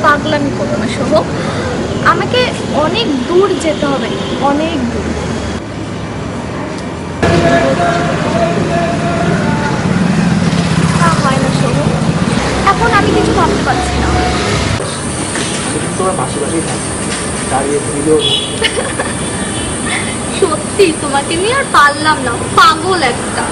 পাগলামি করো না শুভ, আমাকে অনেক দূর যেতে হবে, অনেক দূর। তা হয় না শুভ, এখন আমি কিছু ভাবতে পারছি না। সত্যি তোমাকে নিয়ে আর পারলাম না, পাগল একটা।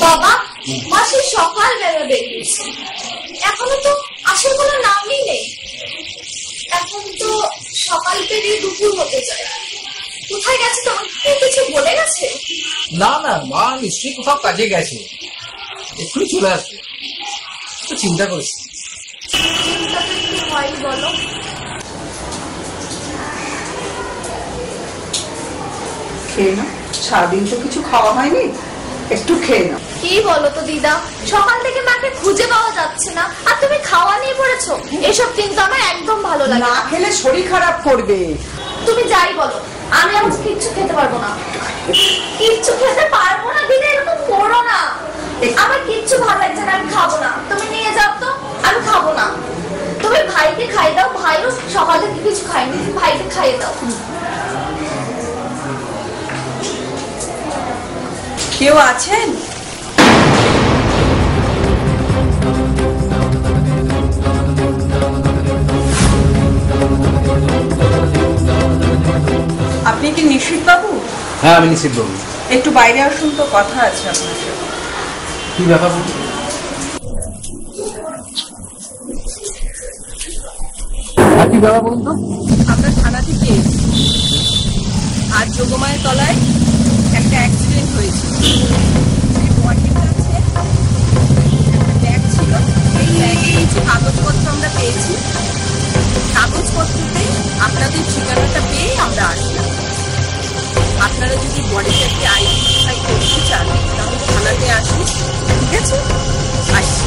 বাবা মাসে সকাল বেলা বেরিয়েছে, এখনো তো আসার কোনো নামই নেই। এখন তো সকাল পেরিয়ে দুপুর হতে যায়, কোথায় গেছে? তোমাকে কিছু বলে গেছে? না না, মা নিশ্চয়ই কোথাও কাজে গেছে, এক্ষুনি চলে আসবে। তো চিন্তা করিস। কি হয় বলো? খেয়ে না, সারাদিন তো কিছু খাওয়া হয়নি, একটু খেয়ে নাও। কি বলো তো দিদা, সকাল থেকে মাকে খুঁজে পাওয়া যাচ্ছে না, আর তুমি খাওয়া নিয়ে পড়েছো। এসব কিন্তু আমার একদম ভালো লাগে না। খেলে শরীর খারাপ করবে। তুমি যাই বলো, আমি আজ কিচ্ছু খেতে পারবো না। কিচ্ছু খেতে পারবো না দিদা, এরকম করো না। আমার কিচ্ছু ভালো লাগছে না, আমি খাবো না। তুমি নিয়ে যাও তো, আমি খাবো না। তুমি ভাইকে খাই দাও, ভাইও সকাল থেকে কিছু খাইনি, ভাইকে খাইয়ে দাও। কেউ আছেন? আপনি কি নিশীথ বাবু? হ্যাঁ আমি নিশীথ বাবু। একটু বাইরে আসুন তো, কথা আছে আপনার সাথে। কি ব্যাপার? কি ব্যাপার বলুন তো? আপনার থানা থেকে আজ যোগমায়ের তলায় একটা অ্যাক্সিডেন্ট হয়েছে। ব্যাগ ছিল, এই ব্যাগে কিছু কাগজপত্র আমরা পেয়েছি। কাগজপত্রতে আপনাদের ঠিকানাটা পেয়ে আমরা আসলাম। আপনারা যদি বডিটাকে আইডেন্টিফাই করতে চান তাহলে থানাতে আসুন, ঠিক আছে? আসি।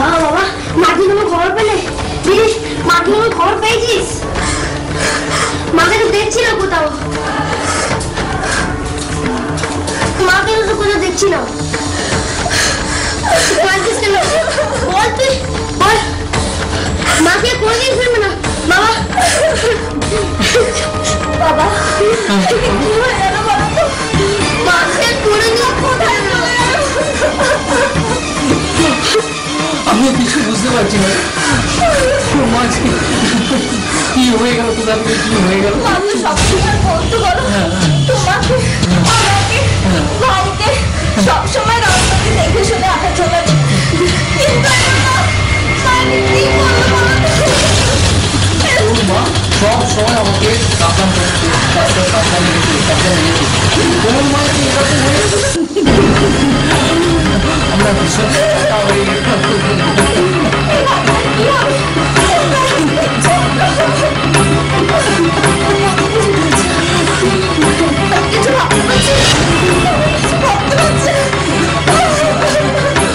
বাবা, মাকে কোনো খবর পেলে? মাকে কোনো খবর পেয়েছিস? মাকে তো দেখছিল কোথাও, মাকে তো কোথাও দেখছিল। বল তুই, বল। মাকে কোনোদিন ফিরবে না বাবা। বাবা মাকে কোনোদিন কোথায় আমি কিছু বুঝতে পারছি না, কি হয়ে গেল? তো তারপরে কি হয়ে গেল? আমি সবসময় বলতে পারো তোমাকে, আমাকে, ভাইকে সবসময় রাস্তাতে দেখে শুনে আটা চলেছে, কিন্তু কি বলবো মা সব সময় আমাকে সাবধান করছে, সাবধান রেখেছে, সাবধান রেখেছে। তোমার মা কি এরকম হয়ে আমরা ভীষণ হয়ে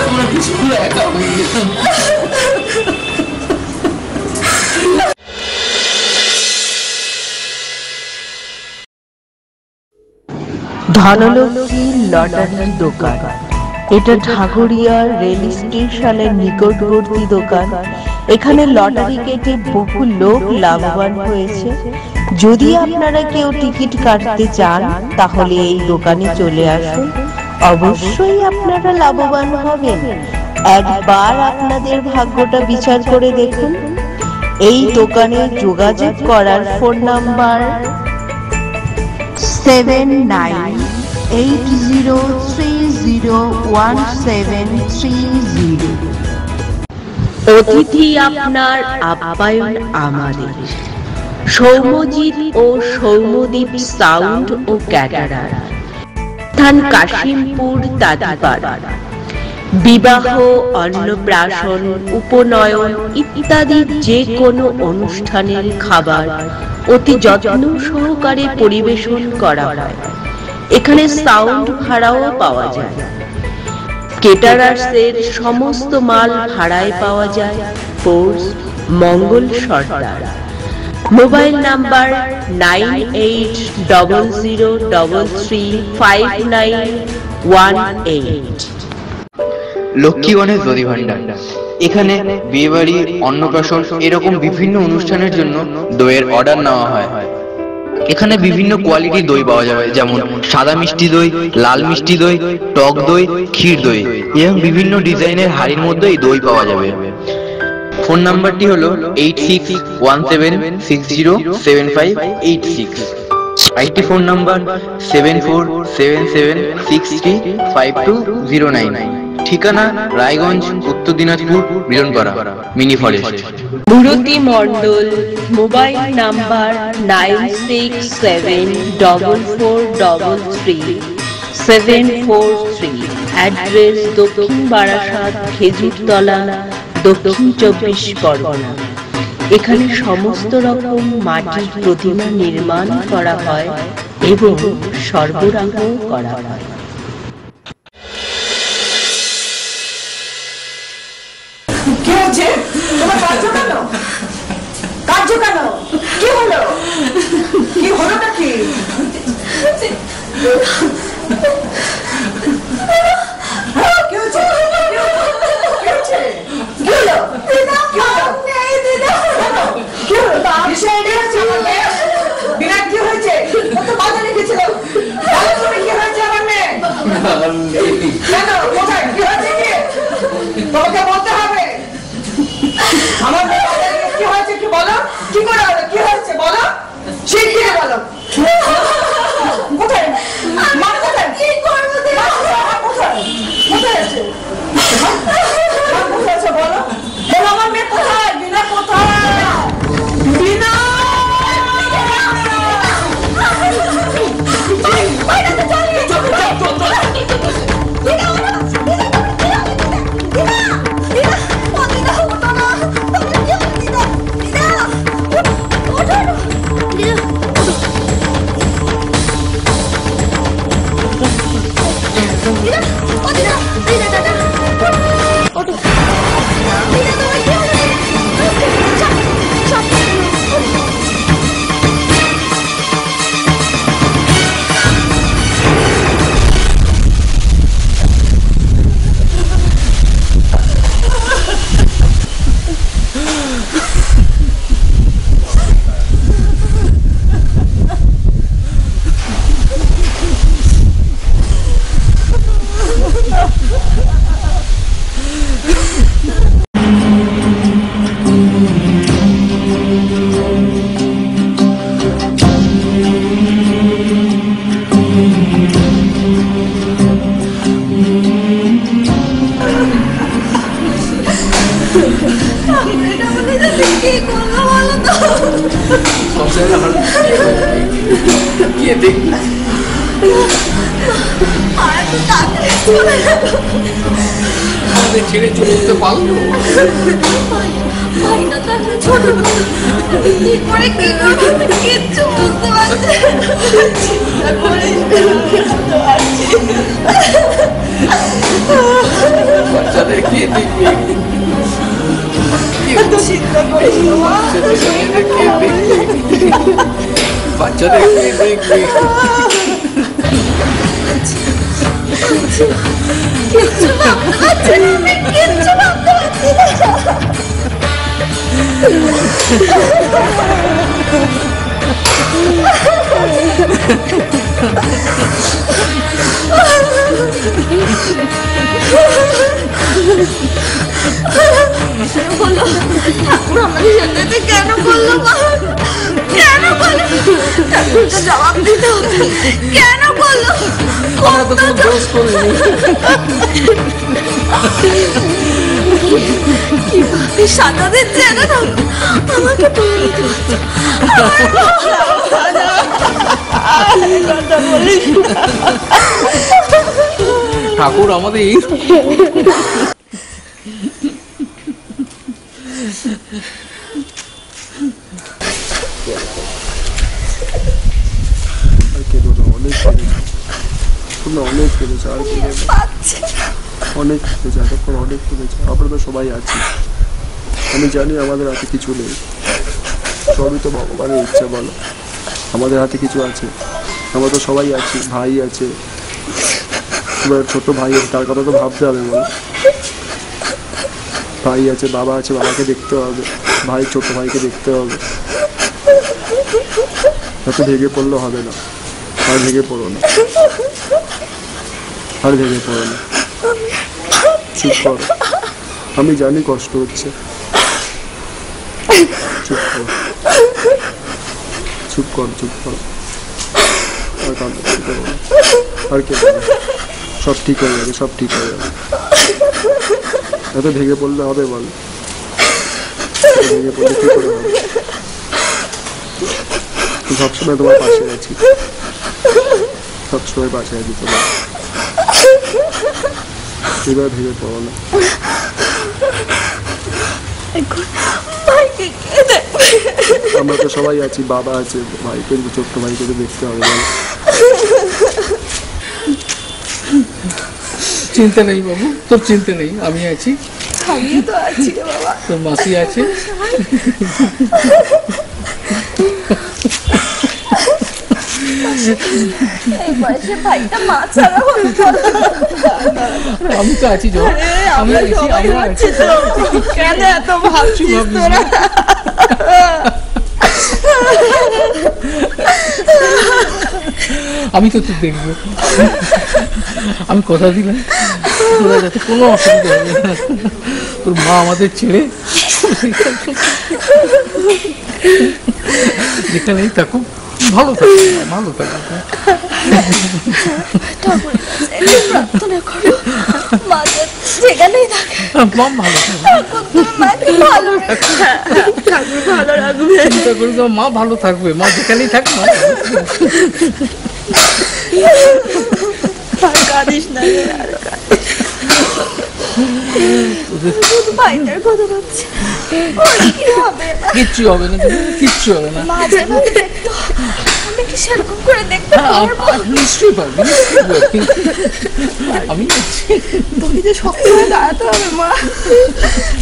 আমরা কিছু একা হয়ে গেলাম। ধনলক্ষ্মী লটারির দোকান। এটা ঢাকুরিয়া রেল স্টেশনের নিকটবর্তী দোকান। এখানে লটারি কেটে বহু লোক লাভবান হয়েছে। যদি আপনারা কেউ টিকিট কাটতে চান তাহলে এই দোকানে চলে আসুন, অবশ্যই আপনারা লাভবান হবেন। একবার আপনাদের ভাগ্যটা বিচার করে দেখুন। এই দোকানে যোগাযোগ করার ফোন নাম্বার 7980301730। অতিথি আপনার, আপ্যায়ন আমাদের। সৌম্যজিৎ ও সৌম্যদীপ সাউন্ড ও ক্যাটারার, স্থান কাশিমপুর তাঁতিপাড়া। বিবাহ, অন্নপ্রাশন, উপনয়ন ইত্যাদি যে কোনো অনুষ্ঠানের খাবার অতি যত্ন সহকারে পরিবেশন করা হয়। এখানে সাউন্ড ভাড়াও পাওয়া যায়। কেটারার্সের সমস্ত মাল ভাড়ায় পাওয়া যায়। Post Mangal Sardar. Mobile number 9800335918। Lakshmi Ganesh Dadhi Bhandar. এখানে বিয়েবাড়ি, অন্নপ্রাশন এরকম বিভিন্ন অনুষ্ঠানের জন্য দইয়ের অর্ডার নেওয়া হয়। এখানে বিভিন্ন কোয়ালিটির দই পাওয়া যাবে, যেমন সাদা মিষ্টি দই, লাল মিষ্টি দই, টক দই, ক্ষীর দই এবং বিভিন্ন ডিজাইনের হাড়ির মধ্যে এই দই পাওয়া যাবে। ফোন নাম্বারটি হলো 8617607586। আরেকটি ফোন নাম্বার 7477635209। ঠিকানা Raiganj, Uttar Dinajpur, Milanpara, mini forest. Murti Mondal. Mobile number 9674433743। Address Dakshin Barasat, Khejurtala, দক্ষিণ 24 পরগনা। এখানে সমস্ত রকম মাটির প্রতিমা নির্মাণ করা হয় এবং সরবরাহ করা হয়। কি হচ্ছে? তোমার কাঁদছো কেন? কাঁদছো কেন? কি হলো? কি হলোটা কি? কি হচ্ছে? কি হচ্ছে? কি হলো? বিরাট কি হয়েছে? কত বাজে লিখেছিল। তুমি কি হয়েছে আমার মেয়ে? কেন? কোথায়? কি হয়েছে? কি তোমাকে বলতে হবে। আমার মেয়ে কি হয়েছে কি বলো। কি করে হলো? কি হয়েছে বলো, শিগগিরই বলো। কোথায় মা? কোথায়? কি করবো? কোথায়? কোথায় আছে? কোথায় আছে বলো। বলো আমার মেয়ে কোথায়? বিনা কোথায়? বিনা ছেড়ে চলে যেতে পারলো। ভাইটা তো একটা ছোট কি করে কি করবো কিচ্ছু বুঝতে পারছি চিন্তা করে বাচ্চাদের কে দেখবে? চিন্তা করে বাচ্চাদের কে দেখবে? কিচ্ছু ভাবতে পারছি না, আমি কিচ্ছু ভাবতে পারছি না। বলো ঠাকুর আমাদের সাথে এটা কেন বললো মা? কেন বললো? ঠাকুরকে জবাব দিতে হবে। কেন বললো? আমরা তো কোনো দোষ করিনি। কিভাবে সাজা দিচ্ছে না ঠাকুর? আমাকে বলে দিতে পারছো? ঠাকুর আমাদের এই অনেক কেঁদেছে আর অনেক কেঁদেছে, এতক্ষণ অনেক কেঁদেছে। আমরা তো সবাই আছি, আমি জানি আমাদের হাতে কিছু নেই, সবই তো ভগবানের ইচ্ছা। বলো আমাদের হাতে কিছু আছে? আমরা তো সবাই আছি, ভাই আছে, এবার ছোট ভাই আছে, তার কথা তো ভাবতে হবে। বলো ভাই আছে, বাবা আছে, বাবাকে দেখতে হবে, ভাই ছোট ভাইকে দেখতে হবে। এত ভেঙে পড়লে হবে না, আর ভেঙে পড়ো না, আর ভেঙে পড়ো না, চুপ কর। আমি জানি কষ্ট হচ্ছে, চুপ কর, চুপ কর, চুপ কর। আর কান্নাকাটি করো না, আর কে সব ঠিক হয়ে যাবে, সব ঠিক হয়ে যাবে। এত ভেঙে পড়লে হবে? বল ভেঙে পড়লে কি করে হবে? সবসময় তোমার পাশে আছি, সবসময় পাশে আছি তোমার। এবার ভেঙে পড়ো না। আমরা তো সবাই আছি, বাবা আছে, ভাইকে ছোট্ট ভাইকে তো দেখতে হবে। চিন্তা নেই বাবু, তোর চিন্তা নেই, আমি আছি, আমিও তো আছি রে বাবা। তোর মাসি আছে। এই বয়সে ভাইটা মা ছাড়া হলো। আমি তো আছি, যখন আমি আছি, আমরা আছি। কেন এত ভাবছিস তোরা? আমি তো তোর দেখবো, আমি কথা দিলাম তোরা যাতে কোনো অসুবিধা হবে না। তোর মা আমাদের ছেড়ে যেখানেই থাকুক ভালো থাকুক, ভালো থাকুক। ঠাকুরের কাছে একটু প্রার্থনা করো, মা যেখানেই থাকে মা ভালো থাকুক, ঠাকুর তোমার মাকে ভালো রাখো। ঠাকুর ভালো রাখবে। চিন্তা করি তো মা ভালো থাকবে, মা যেখানেই থাক মা। আর কাঁদিস না রে, আর শুধু ভাইটার কথা ভাবছি, ওর কি হবে? কিচ্ছু হবে না, কিচ্ছু হবে না। মা যেভাবে দেখতো আমি কি সেরকম করে দেখতে পারবো? নিশ্চয়ই পারবি, নিশ্চয়ই পারবি। আমি আছি, তোকে যে শক্ত হয়ে দাঁড়াতে হবে মা।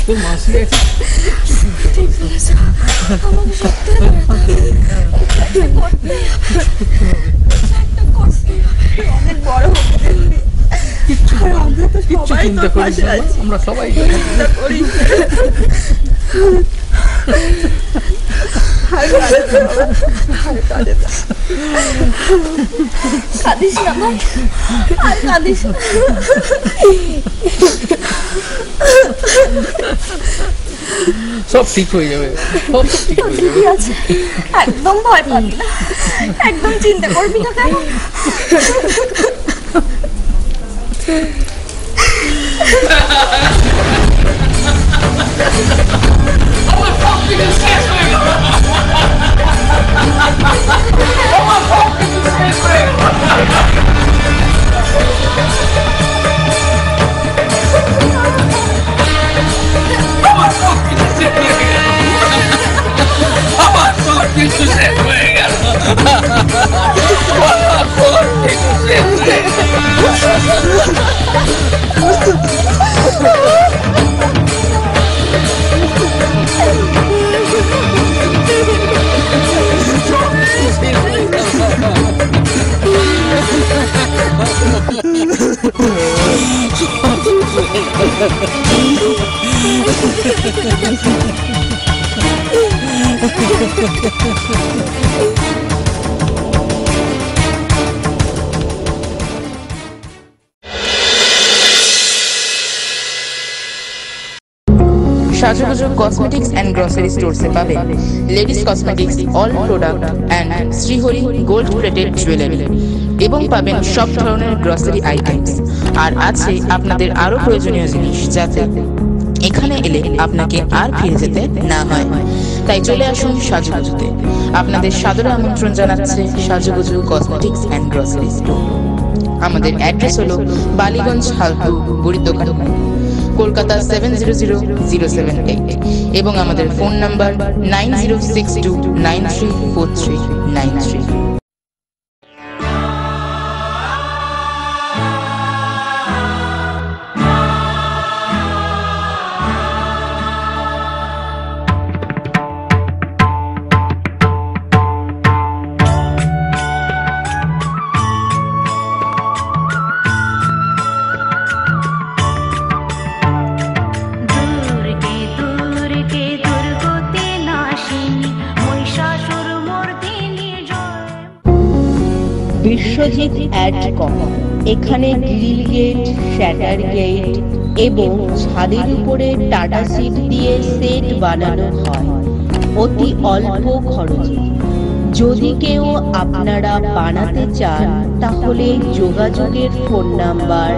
তোর মাসি আছে। ঠিক বলেছ, আমাকে সত্যি একটা করতেই হবে, একটা করতেই হবে। অনেক বড় হতে দিবি। কিচ্ছু আর আমরা তো কিচ্ছু সবাই চিন্তা তোর করিস পাশে না, আছি। আমরা সবাই চিন্তা করিস না। আর কাঁদে না বাবা, আর কাঁদে না। কাঁদিস না ভাই, আর কাঁদিস না। সব ঠিক হয়ে যাবে, সব ঠিক হয়ে যাবে। ঠিক আছে, একদম ভয় পাবি না, একদম চিন্তা করবি না। কেন? Ha ha ha ha! সাজুগুজু কসমেটিক্স অ্যান্ড গ্রসারি স্টোরসে পাবেন ladies cosmetics all product and Shrihari gold plated jewellery এবং পাবেন সব ধরনের গ্রসারি আইটেমস। আর আছে আপনাদের আরো প্রয়োজনীয় জিনিস, যাতে এখানে এলে আপনাকে আর ফিরে যেতে না হয়। তাই চলে আসুন সাজুগুজুতে। আপনাদের সাদরে আমন্ত্রণ জানাচ্ছে সাজুগুজু কসমেটিক্স অ্যান্ড গ্রসারি স্টোর। আমাদের অ্যাড্রেস হলো বালিগঞ্জ হালপুর বুড়ির দোকান, কলকাতা 700078 এবং আমাদের ফোন নাম্বার 9062934393। বিশ্বজিৎ অ্যাড কম। এখানে গ্রিল গেট, শ্যাটার গেট এবং ছাদের উপরে টাটা সিট দিয়ে সেট বানানো হয় অতি অল্প খরচে। যদি কেউ আপনারা বানাতে চান তাহলে যোগাযোগের ফোন নাম্বার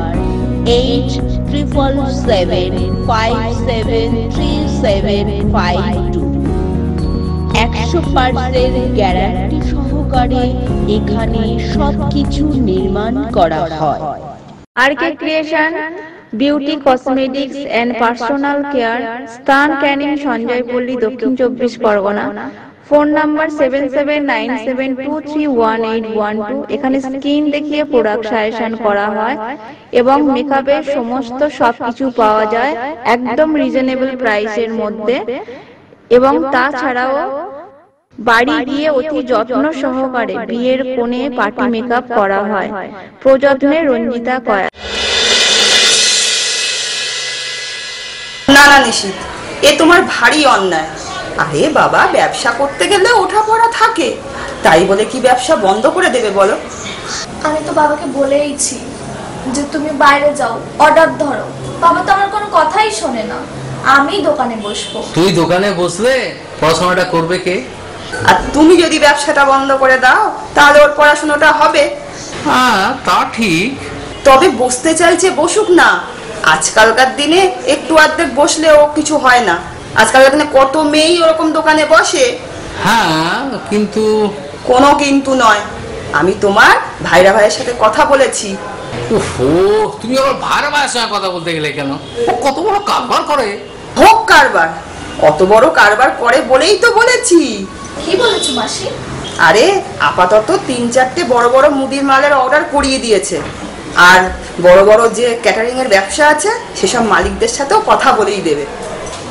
8777573752। 100% গ্যারান্টি সহকারে এখানে সবকিছু নির্মাণ করা হয়। RK creation, beauty cosmetics and personal care, স্থান ক্যানিং, সঞ্জয়পল্লী, দক্ষিণ 24 পরগনা। Phone number 7797231812। এখানে স্ক্রিন দেখিয়ে প্রোডাক্ট সাজেশন করা হয় এবং মেকআপের সমস্ত সবকিছু পাওয়া যায় একদম রিজনেবল প্রাইসের মধ্যে। এবং তাছাড়াও বাড়ি গিয়ে অতি যত্ন সহকারে বিয়ের কোণে পার্টি মেকআপ করা হয়। প্রযত্নে রঞ্জিতা কয়া। না না নিশিত, এ তোমার ভারী অন্যায়। আরে বাবা, ব্যবসা করতে গেলে ওঠা পড়া থাকে, তাই বলে কি ব্যবসা বন্ধ করে দেবে বলো? আমি তো বাবাকে বলেইছি যে তুমি বাইরে যাও, অর্ডার ধরো। বাবা তো আমার কোনো কথাই শোনে না। আমি দোকানে বসবো। তুই দোকানে বসলে পড়াশোনাটা করবে কে? আর তুমি যদি ব্যবসাটা বন্ধ করে দাও তাহলে ওর পড়াশোনাটা হবে। হ্যাঁ, তা ঠিক। তবে বসতে চাইছে বসুক না। আজকালকার দিনে একটু অর্ধেক বসলেও কিছু হয় না। আজকালকার দিনে কত মেয়েই ওরকম দোকানে বসে। হ্যাঁ, কিন্তু কোনো কিন্তু নয়। আমি তোমার ভাইয়ের সাথে কথা বলেছি। ওহো, তুমি আবার ভাইয়ের সঙ্গে কথা বলতে গেলে কেন? ও কত বড় কারবার করে। হোক কারবার, অত বড় কারবার করে বলেই তো বলেছি। কি বলেছো মাসি? আরে আপাতত 3-4টে বড় বড় মুদির মালের অর্ডার করিয়ে দিয়েছে। আর বড় বড় যে ক্যাটারিং এর ব্যবসা আছে সেসব মালিকদের সাথেও কথা বলেই দেবে।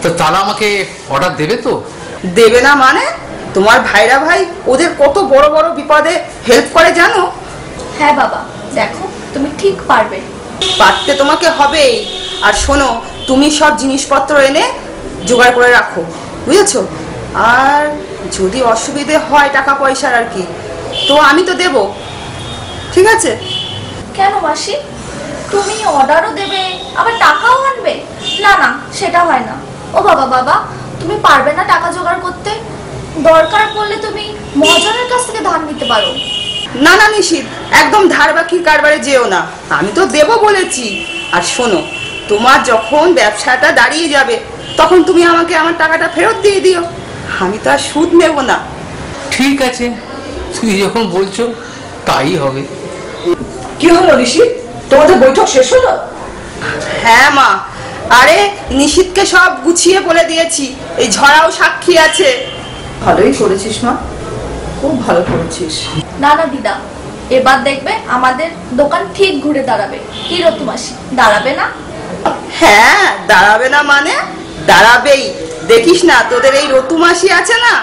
তো তারা আমাকে অর্ডার দেবে তো? দেবে না মানে? তোমার ভাইরা ভাই ওদের কত বড় বড় বিপদে হেল্প করে জানো? হ্যাঁ বাবা, দেখো তুমি ঠিক পারবে। পারতে তোমাকে হবেই। আর শোনো, তুমি সব জিনিসপত্র এনে জোগাড় করে রাখো, বুঝেছো? আর যদি অসুবিধে হয় টাকা পয়সার আর কি, তো আমি তো দেব, ঠিক আছে? কেন মাসি, তুমি অর্ডারও দেবে আবার টাকাও আনবে? না না, সেটা হয় না। ও বাবা বাবা, তুমি পারবে না টাকা জোগাড় করতে? দরকার পড়লে তুমি মহাজনের কাছ থেকে ধার নিতে পারো। না না নিশিত, একদম ধার বাকি কারবারে যেও না। আমি তো দেব বলেছি। আর শোনো, তোমার যখন ব্যবসাটা দাঁড়িয়ে যাবে তখন তুমি আমাকে আমার টাকাটা ফেরত দিয়ে দিও। আমি তো আর সুদ নেব না। ঠিক আছে, তুই যখন বলছো তাই হবে। কি হলো নিশিত, তোমাদের বৈঠক শেষ হলো? হ্যাঁ মা, আরে নিশিতকে সব গুছিয়ে বলে দিয়েছি। এই ঝড়াও সাক্ষী আছে। ভালোই করেছিস মা, খুব ভালো করেছিস। না না দিদা, এবার দেখবে আমাদের দোকান ঠিক ঘুরে দাঁড়াবে। কি রতু মাসি, দাঁড়াবে না? হ্যাঁ, দাঁড়াবে না মানে দাঁড়াবেই। দেখিস না, তোদের এই রতু মাসি আছে না,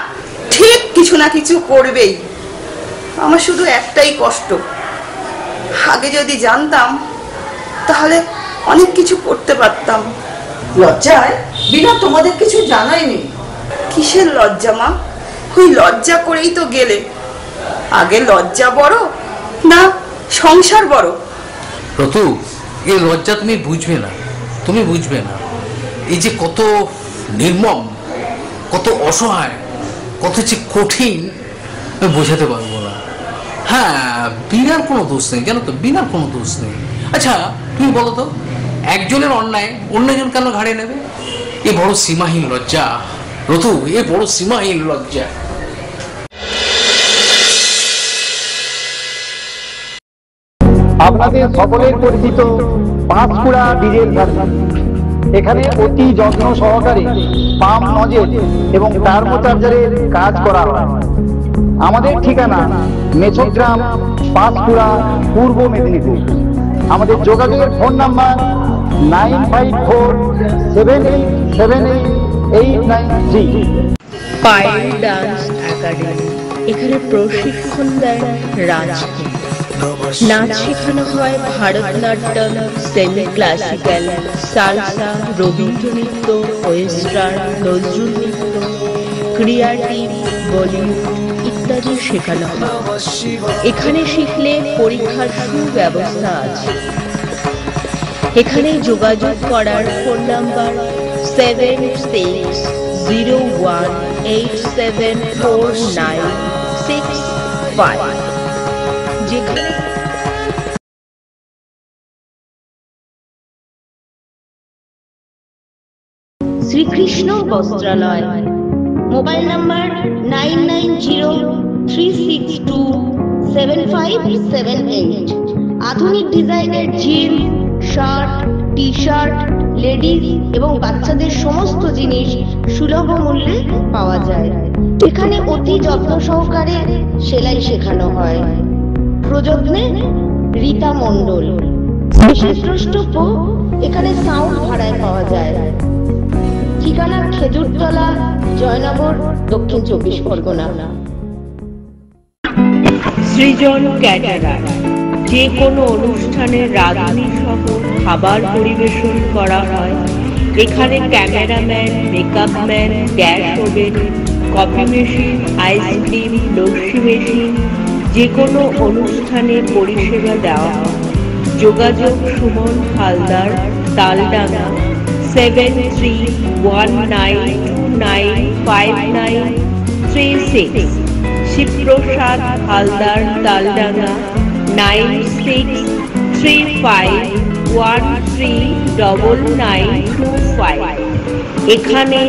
ঠিক কিছু না কিছু করবেই। আমার শুধু একটাই কষ্ট, আগে যদি জানতাম তাহলে অনেক কিছু করতে পারতাম। লজ্জায় বিনা তোমাদের কিছু জানাইনি। কিসের লজ্জা মা? ওই লজ্জা করেই তো গেলে। আগে লজ্জা বড় না সংসার বড়? রতু, এই লজ্জা তুমি বুঝবে না, তুমি বুঝবে না। এই যে কত নির্মম, কত অসহায়, কত যে কঠিন, আমি বোঝাতে পারবো না। হ্যাঁ, বিনার কোনো দোষ নেই, জানো তো, বিনার কোনো দোষ নেই। আচ্ছা তুমি বলো তো, একজনের অন্যায় অন্যজন কেন ঘাড়ে নেবে? এ বড় সীমাহীন লজ্জা রতু, এ বড় সীমাহীন লজ্জা। আপনাদের সকলের পরিচিত পাঁচকুড়া ডিজেল ফ্যাক্টরি। এখানে অতি যত্ন সহকারে পাম্প নজেল এবং টার্বোচার্জারের কাজ করা হয়। আমাদের ঠিকানা মেছগ্রাম, পাঁচকুড়া, পূর্ব মেদিনীপুর। আমাদের যোগাযোগের phone number 9547878893। Payel dance academy, এখানে প্রশিক্ষণ দেয় রাজকে। নাচ শেখানো হয় Bharatanatyam, semi classical, salsa, Rabindra নৃত্য, ওয়েস্টার্ন, নজরুল নৃত্য, ক্রিয়েটিভ, বলিউড ইত্যাদি শেখানো হয়। এখানে শিখলে পরীক্ষার সুব্যবস্থা আছে। এখানে যোগাযোগ করার ফোন নাম্বার 7601874965, যেখানে শ্রীকৃষ্ণ বস্ত্রালয়। Mobile number 9903627578। আধুনিক ডিজাইনের jeans, shirt, T shirt, ladies এবং বাচ্চাদের সমস্ত জিনিস সুলভ মূল্যে পাওয়া যায়। এখানে অতি যত্ন সহকারে সেলাই শেখানো হয়। প্রযত্নে রীতা মণ্ডল। বিশেষ দ্রষ্টব্য, এখানে সাউন্ড ভাড়ায় পাওয়া যায়। ঠিকানা খেজুরতলা, জয়নগর, দক্ষিণ 24 পরগনা। সৃজন ক্যাটারার, যে কোনো অনুষ্ঠানে রাঁধুনি সহ খাবার পরিবেশন করা হয়। এখানে cameraman, makeup man, gas oven, coffee machine, ice cream, lassi machine, যে কোনো অনুষ্ঠানে পরিষেবা দেওয়া হয়। যোগাযোগ সুমন হালদার, তালডাঙ্গা, 7319295936। শিবপ্রসাদ হালদার, তালডাঙ্গা, 9635139925। এখানে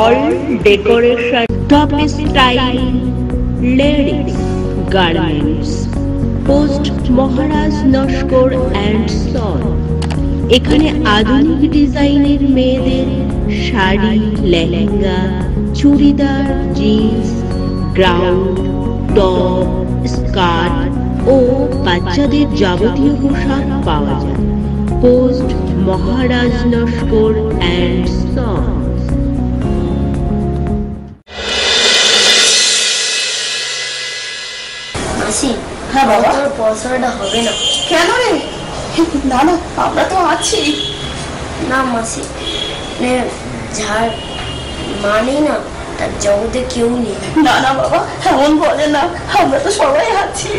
all decoration, top style ladies garments, post Maharaj Naskar and son. এখানে আধুনিক ডিজাইনের মেয়েদের শাড়ি, লেহেঙ্গা, চুড়িদার, জিন্স, গ্রাউন্ড, টপ, স্কার্ট ও বাচ্চাদের যাবতীয় পোশাক পাওয়া যায়। Post Maharaj Naskar and son. মাসি, হ্যাঁ বাবা, তোর পড়াশোনাটা হবে না কেন রে? না না, আমরা তো আছি। না মাসি, যার মানে না তার জগতে কেউ নেই। না না বাবা, এমন বলে না, আমরা তো সবাই আছি।